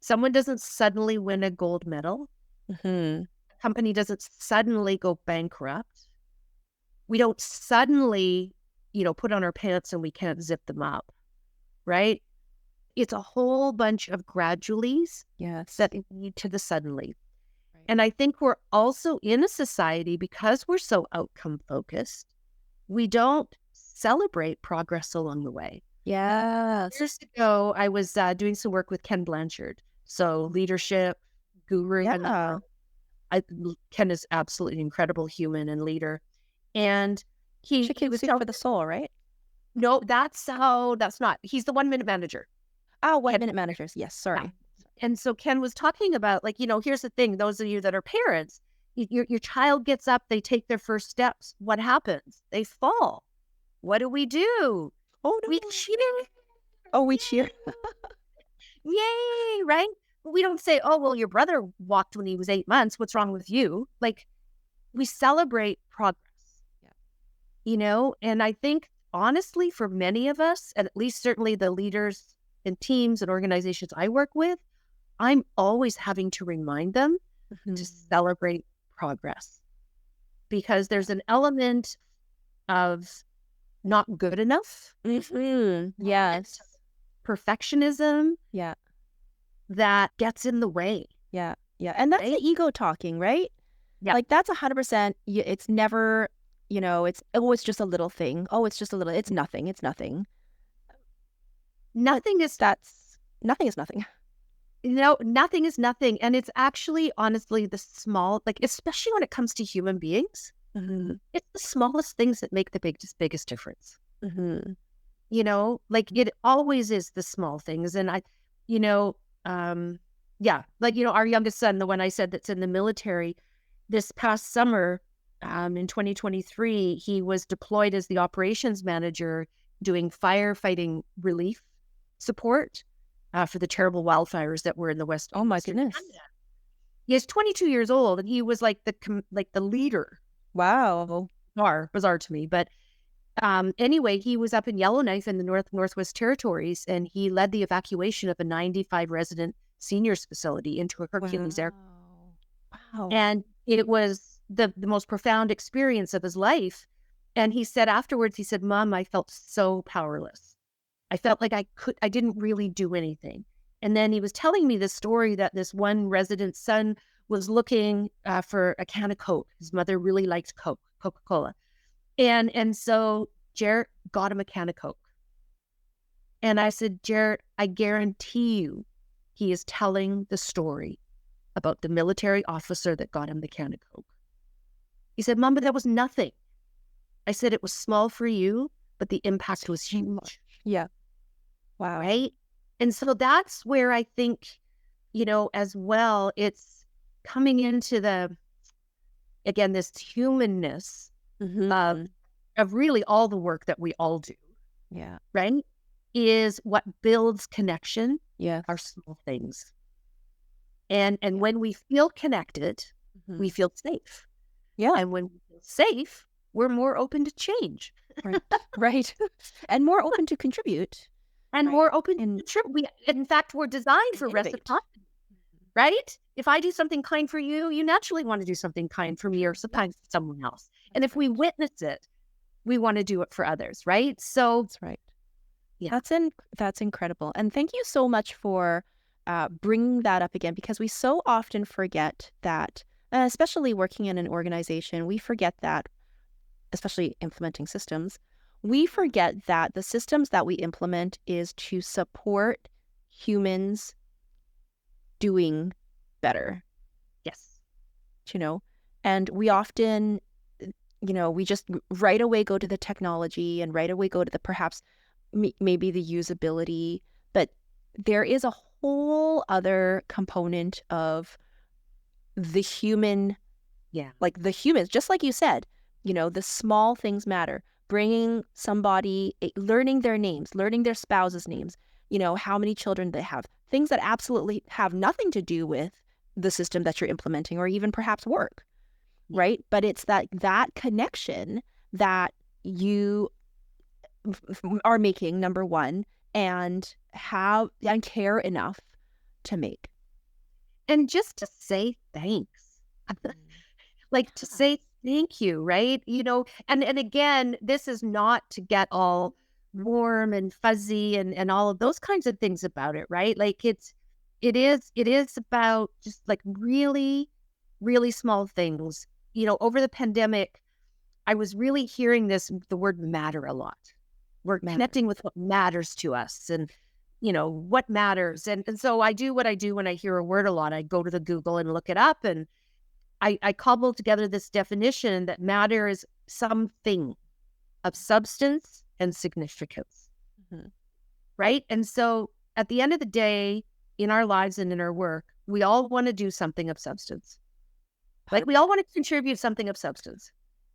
Someone doesn't suddenly win a gold medal. Hmm. A company doesn't suddenly go bankrupt. We don't suddenly, put on our pants and we can't zip them up, right? It's a whole bunch of graduallys Yes. that lead to the suddenly. Right. And I think we're also in a society because we're so outcome focused, we don't celebrate progress along the way. Yes. Years ago, I was doing some work with Ken Blanchard. So leadership guru in that Yeah. world. Ken is absolutely incredible human and leader. And he Chicken was soup telling for the soul, right? no, that's not. He's the 1 minute manager. Oh, Ken 1 minute managers. Yes, Yeah. sorry. And so Ken was talking about, like, here's the thing, those of you that are parents, your child gets up, they take their first steps. What happens? They fall. What do? Oh We no. cheer. Oh, we cheer. Yay, right? But we don't say, oh, well, your brother walked when he was 8 months. What's wrong with you? Like, we celebrate progress, and I think, honestly, for many of us, and at least certainly the leaders and teams and organizations I work with, I'm always having to remind them to celebrate progress, because there's an element of not good enough, Yes. perfectionism Yeah. that gets in the way. Yeah. Yeah. And that's the ego talking, right? Yeah. Like that's 100%. It's never, it's just a little thing. Oh, it's just a little, it's nothing. It's nothing. Nothing is Nothing is nothing. nothing is nothing. And it's actually, honestly, the small, like, especially when it comes to human beings, it's the smallest things that make the biggest difference. Like, it always is the small things. And our youngest son, the one I said that's in the military, this past summer, in 2023, he was deployed as the operations manager doing firefighting relief support for the terrible wildfires that were in the West. Oh my goodness. Canada. He's 22 years old, and he was like the leader. Wow. Bizarre to me. But anyway, he was up in Yellowknife in the Northwest Territories, and he led the evacuation of a 95 resident seniors facility into a Hercules air. Wow. And it was the most profound experience of his life. And he said afterwards, he said, Mom, I felt so powerless. I felt like I didn't really do anything. And then he was telling me this story that this one resident son was looking for a can of Coke. His mother really liked Coca-Cola. And so Jarrett got him a can of Coke. And I said, Jarrett, I guarantee you he is telling the story about the military officer that got him the can of Coke. He said, Mom, but that was nothing. I said, it was small for you, but the impact was huge. Yeah. Wow. Right? And so that's where I think, as well, it's coming into this humanness of really all the work that we all do. Yeah. Right? Is what builds connection. Yeah. Are small things. And when we feel connected, we feel safe. Yeah. And when we feel safe, we're more open to change. Right. And more open to contribute. And more open to contribute. In fact, we're designed for reciprocity. Right? If I do something kind for you, you naturally want to do something kind for me or sometimes for someone else. And if we witness it, we want to do it for others. Right? So that's right. Yeah. That's incredible. And thank you so much for bringing that up again, because we so often forget that, especially working in an organization, we forget that, especially implementing systems, we forget that the systems that we implement is to support humans doing better. Yes. And we often, we just right away go to the technology and right away go to the perhaps maybe the usability, but there is a whole other component of the human, like the humans, just like you said, the small things matter. Bringing somebody, learning their names, learning their spouse's names, how many children they have, things that absolutely have nothing to do with the system that you're implementing or even perhaps work, right? But it's that connection that you are making, number one, and care enough to make. And just to say thanks. Like to say thank you, right? And again, this is not to get all warm and fuzzy and all of those kinds of things about it, right? Like it is about just like really, really small things. Over the pandemic, I was really hearing the word matter a lot. We're connecting with what matters to us and, what matters. And so I do what I do when I hear a word a lot. I go to the Google and look it up, and I cobble together this definition that matter is something of substance and significance. Right? And so at the end of the day, in our lives and in our work, we all want to do something of substance. Like we all want to contribute something of substance.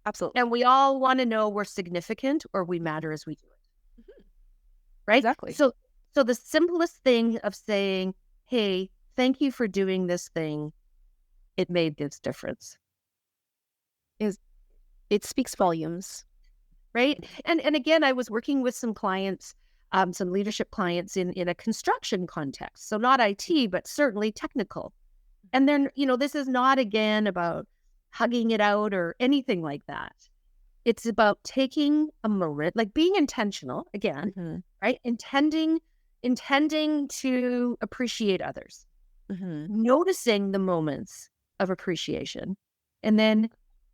Absolutely. And we all want to know we're significant or we matter as we do it. Mhm. Right? Exactly. So the simplest thing of saying, hey, thank you for doing this thing, it made this difference. It speaks volumes. Right? And again, I was working with some clients, some leadership clients in a construction context. So not IT, but certainly technical. And then, this is not again about hugging it out or anything like that. It's about taking a moment, like being intentional again, Mhm. right? Intending to appreciate others, Mhm. noticing the moments of appreciation, and then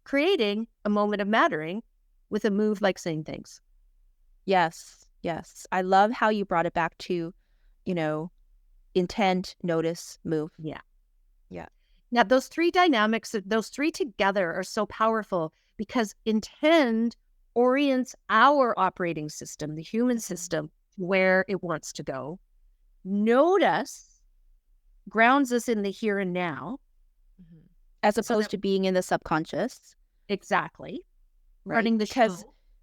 creating a moment of mattering with a move like saying thanks. Yes. Yes. I love how you brought it back to, you know, intent, notice, move. Yeah. Yeah. Now, those three dynamics, those three together are so powerful because intend orients our operating system, the human system, where it wants to go. Notice grounds us in the here and now. As So opposed that, to being in the subconscious, exactly, right? running the Because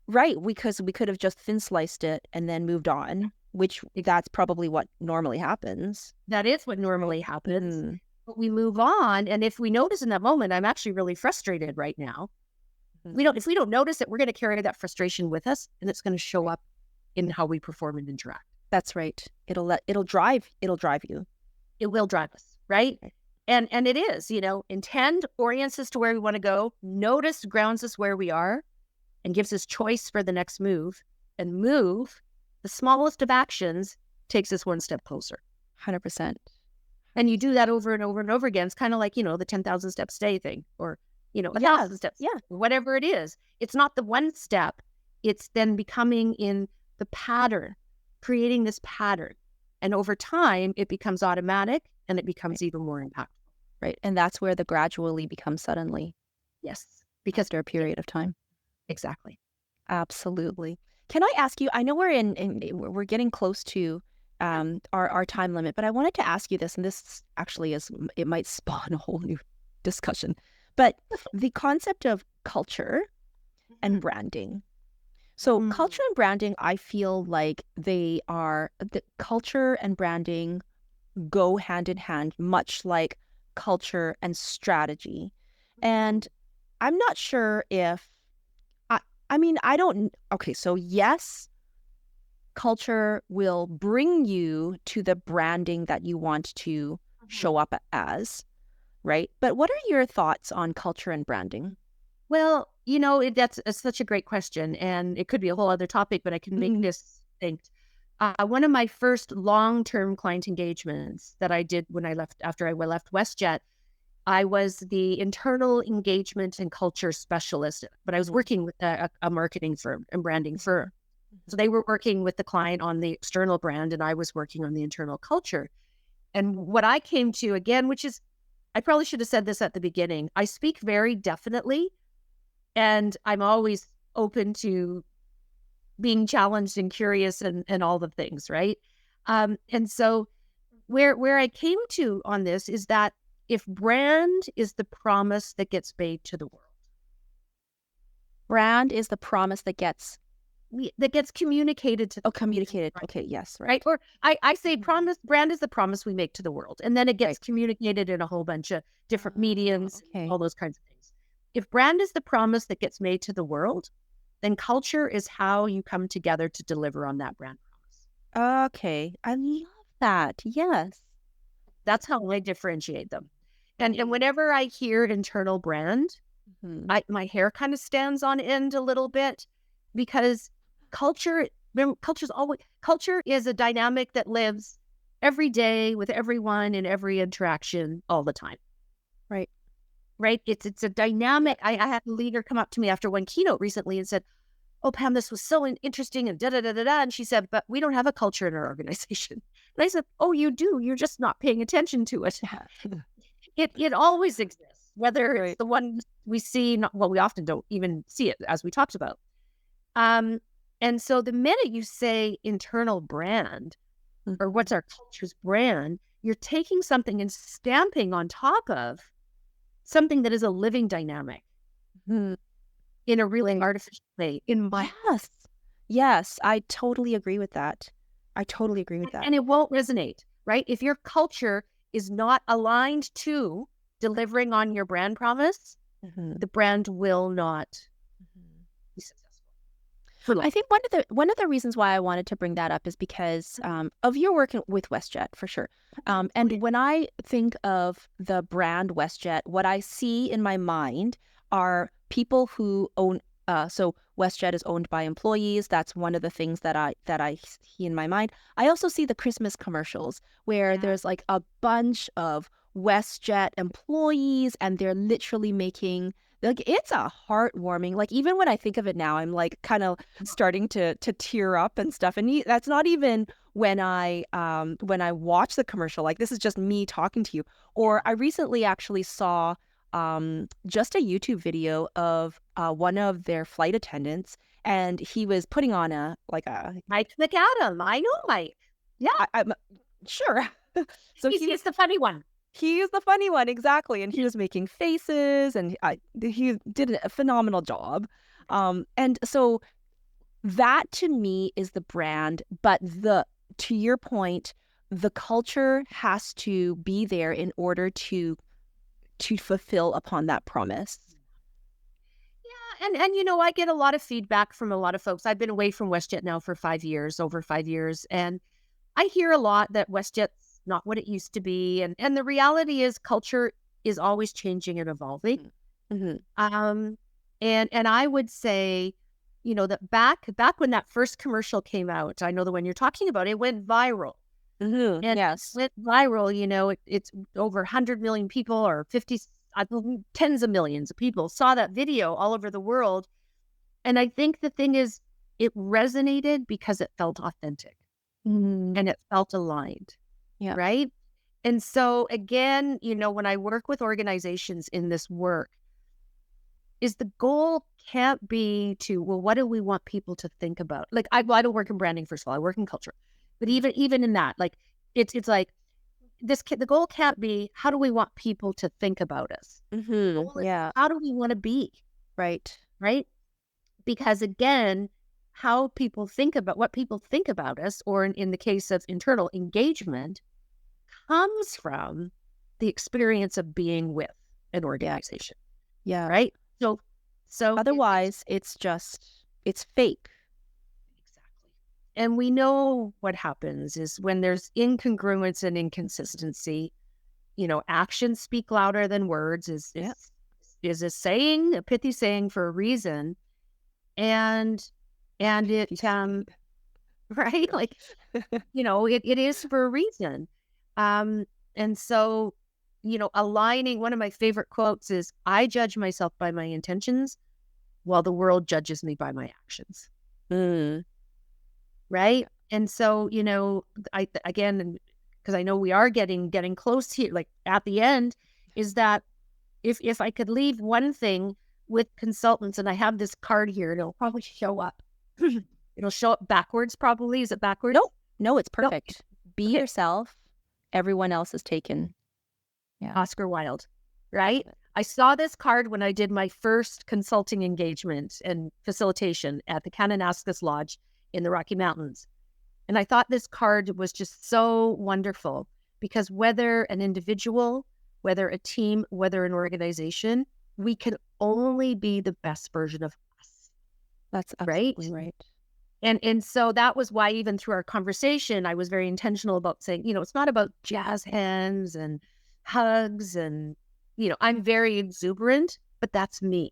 show. because we could have just thin sliced it and then moved on, which that's probably what normally happens. That is what normally happens. Mhm. But we move on. And if we notice in that moment, I'm actually really frustrated right now. Mhm. If we don't notice it, we're going to carry that frustration with us and it's going to show up in how we perform and interact. That's right. It'll drive you. It will drive us, right? Right. And it is, intend orients us to where we want to go, notice grounds us where we are, and gives us choice for the next move. And move, the smallest of actions, takes us one step closer. 100%. And you do that over and over and over again. It's kind of like, the 10,000 steps a day thing, or, a Yeah. 1,000 steps, Yeah. whatever it is. It's not the one step. It's then becoming in the pattern, creating this pattern. And over time, it becomes automatic and it becomes even more impactful. Right. And that's where the gradually becomes suddenly. Yes. Because After a period of time. exactly. Absolutely. Can I ask you, I know we're getting close to our time limit, but I wanted to ask you this, and this actually it might spawn a whole new discussion, but the concept of culture and branding. So culture and branding, I feel like the culture and branding go hand in hand, much like culture and strategy. And I'm not sure if I mean, I don't. Okay, so yes, culture will bring you to the branding that you want to show up as, right? But what are your thoughts on culture and branding? Well, that's such a great question, and it could be a whole other topic, but I can make this distinct. One of my first long-term client engagements that I did after I left WestJet, I was the internal engagement and culture specialist, but I was working with a marketing firm and branding firm. So they were working with the client on the external brand, and I was working on the internal culture. And what I came to again, which is, I probably should have said this at the beginning, I speak very definitely, and I'm always open to being challenged and curious and all the things, right? And so where I came to on this is that if brand is the promise that gets made to the world, Brand is the promise that gets communicated to the communicated. right? Okay, yes, Right? right. Or I say brand is the promise we make to the world. And then it gets Right. communicated in a whole bunch of different mediums, Okay. all those kinds of things. If brand is the promise that gets made to the world, then culture is how you come together to deliver on that brand promise. Okay. I love that. Yes. That's how I differentiate them. And whenever I hear internal brand, Mhm. my hair kind of stands on end a little bit because culture is a dynamic that lives every day with everyone in every interaction all the time. Right. Right? It's a dynamic. I had a leader come up to me after one keynote recently and said, "Oh, Pam, this was so interesting," and da da da da da. And she said, "But we don't have a culture in our organization." And I said, "Oh, you do. You're just not paying attention to it. It always exists, whether it's Right. the one we see. We often don't even see it, as we talked about. And so the minute you say internal brand or what's our culture's brand, you're taking something and stamping on top of something that is a living dynamic Mhm. in a really artificial way, in my Yes. Yes, I totally agree with that. I totally agree with that. and it won't resonate, right? If your culture is not aligned to delivering on your brand promise, Mhm. the brand will not Mhm. be successful for long. I think one of the reasons why I wanted to bring that up is because of your work with WestJet for sure. Oh, yeah. And when I think of the brand WestJet, what I see in my mind are people who own. So WestJet is owned by employees. That's one of the things that I see in my mind. I also see the Christmas commercials where Yeah. there's like a bunch of WestJet employees, and they're literally making like it's a heartwarming. Like even when I think of it now, I'm like kind of starting to tear up and stuff. And that's not even when I watch the commercial. Like this is just me talking to you. Or I recently actually saw just a YouTube video of one of their flight attendants, and he was putting on a like a Mike McAdam. I know Mike. Yeah. I'm sure. So He's the funny one. he's the funny one, exactly. And he was making faces, and he did a phenomenal job. And so that to me is the brand, but to your point, the culture has to be there in order to fulfill upon that promise. Yeah, and I get a lot of feedback from a lot of folks. I've been away from WestJet now for 5 years, over 5 years, and I hear a lot that WestJet's not what it used to be, and the reality is culture is always changing and evolving. Mm-hmm. Um, and I would say, that back when that first commercial came out, I know the one you're talking about, it went viral. Mm-hmm. And Yes. went viral, it's over 100 million people or 50, I believe tens of millions of people saw that video all over the world. And I think the thing is, it resonated because it felt authentic Mm-hmm. and it felt aligned, Yeah. right? And so again, when I work with organizations in this work, is the goal can't be to, well, what do we want people to think about? Like I don't work in branding, first of all, I work in culture. But even in that, like it's like the goal can't be how do we want people to think about us? The Mm-hmm. goal is Yeah. how do we want to be, Right. right? Because again, how people think about what people think about us, or in the case of internal engagement, comes from the experience of being with an Yeah. organization, Yeah. right? So Otherwise, it's fake. exactly. And we know what happens is when there's incongruence and inconsistency, actions speak louder than words Yeah. is a saying, a pithy saying for a reason. And it right? Like, it is for a reason. Um, and so, aligning one of my favorite quotes is I judge myself by my intentions while the world judges me by my actions. Mm. Right. And so, I again, because I know we are getting close here, like at the end, is that if I could leave one thing with consultants, and I have this card here, it'll probably show up. It'll show up backwards, probably. Is it backwards? No, no, it's No. perfect. Be Okay. yourself. Everyone else is taken. Yeah. Oscar Wilde, right? I saw this card when I did my first consulting engagement and facilitation at the Kananaskis Lodge in the Rocky Mountains. And I thought this card was just so wonderful because whether an individual, whether a team, whether an organization, we can only be the best version of us, That's right? absolutely right. And so that was why even through our conversation, I was very intentional about saying, it's not about jazz hands and hugs and, I'm very exuberant, but that's me.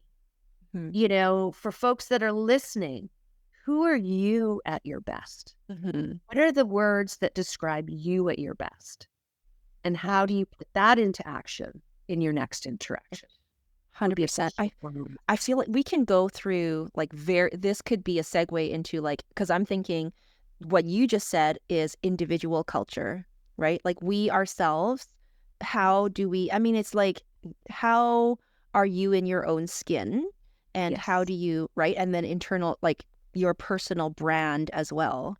Mhm. For folks that are listening, who are you at your best? Mhm. What are the words that describe you at your best? And how do you put that into action in your next interaction? Would be a 100%. I question. I feel like we can go through like this could be a segue into like because I'm thinking what you just said is individual culture, right? Like we ourselves, how do we I mean it's like how are you in your own skin and how Yes. do you right? And then internal like your personal brand as well.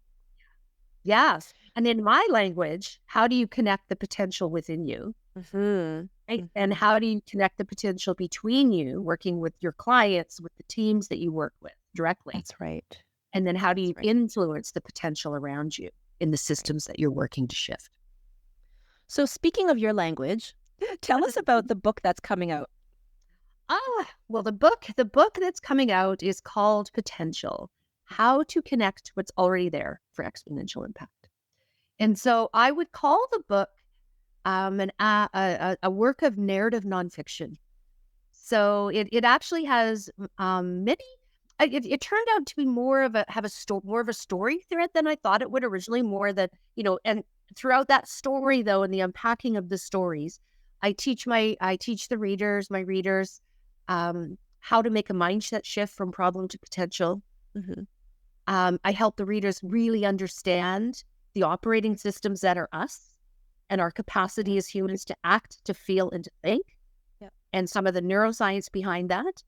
Yes. And in my language, how do you connect the potential within you? Mm-hmm. Right? And how do you connect the potential between you, working with your clients, with the teams that you work with directly? That's right. And then how do you That's right. influence the potential around you in the systems that you're working to shift? So speaking of your language, tell us about the book that's coming out. Well, the book that's coming out is called Potential: How to Connect What's Already There for Exponential Impact. And so I would call the book a work of narrative nonfiction. So it actually has many. It turned out to be more of a story thread than I thought it would originally. More that and throughout that story though, and the unpacking of the stories, I teach the readers, my readers, how to make a mindset shift from problem to potential. Mm-hmm. I help the readers really understand the operating systems that are us and our capacity as humans to act, to feel, and to think, and some of the neuroscience behind that.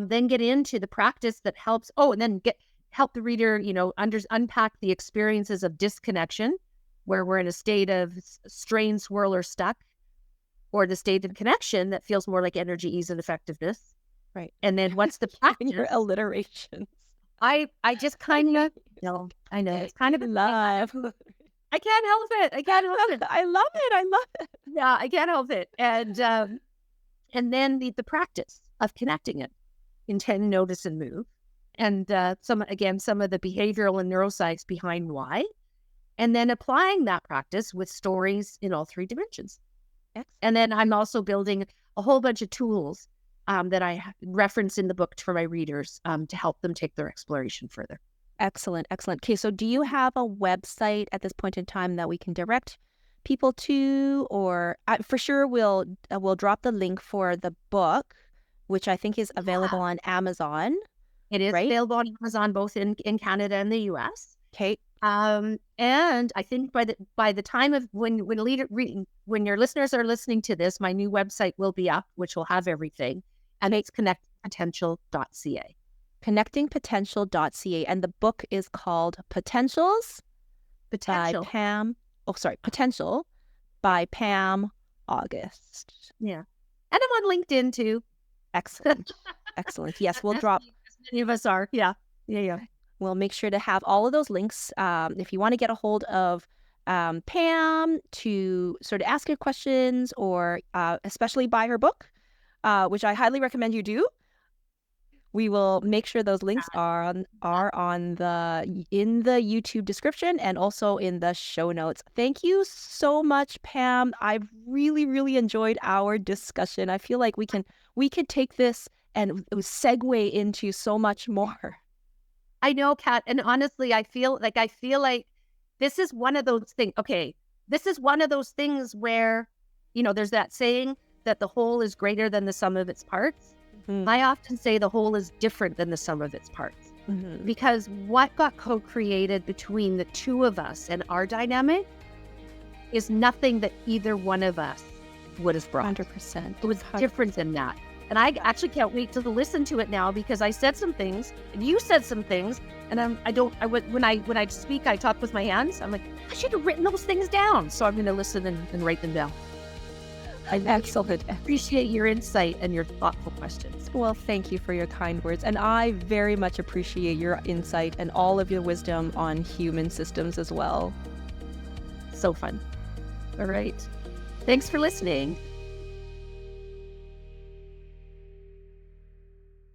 Then get into the practice that helps. And then help the reader, unpack the experiences of disconnection, where we're in a state of strain, swirl, or stuck, or the state of connection that feels more like energy, ease, and effectiveness. Right. And then what's the practice? Your alliterations. I just kind of, I know it's kind of love. I can't help it. I can't help it. I love it. I love it. Yeah, I can't help it. And then the practice of connecting it, intend, notice, and move. And some of the behavioral and neuroscience behind why. And then applying that practice with stories in all three dimensions. Excellent. And then I'm also building a whole bunch of tools that I reference in the book for my readers to help them take their exploration further. Excellent. Excellent. Okay. So do you have a website at this point in time that we can direct people to, or for sure we'll drop the link for the book, which I think is available on Amazon. It is available on Amazon, both in Canada and the US. Okay. And I think by the time of when your listeners are listening to this, my new website will be up, which will have everything. And it's connectingpotential.ca. Connectingpotential.ca. And the book is called Potentials by Pam. Potential by Pam August. Yeah. And I'm on LinkedIn too. Excellent. Excellent. Yes, we'll drop. As many of us are. Yeah. We'll make sure to have all of those links. If you want to get a hold of Pam to sort of ask her questions, or especially buy her book, which I highly recommend you do, we will make sure those links are in the YouTube description and also in the show notes. Thank you so much, Pam. I've really, really enjoyed our discussion. I feel like we could take this and segue into so much more. I know, Kat, and honestly, I feel like this is one of those things. Okay, this is one of those things where, there's that saying that the whole is greater than the sum of its parts. Mm-hmm. I often say the whole is different than the sum of its parts, because what got co-created between the two of us and our dynamic is nothing that either one of us would have brought. 100%. It was different than that. And I actually can't wait to listen to it now, because I said some things and you said some things, and when I speak, I talk with my hands. I'm like, I should have written those things down. So I'm going to listen and write them down. Excellent. Appreciate your insight and your thoughtful questions. Well, thank you for your kind words. And I very much appreciate your insight and all of your wisdom on human systems as well. So fun. All right. Thanks for listening.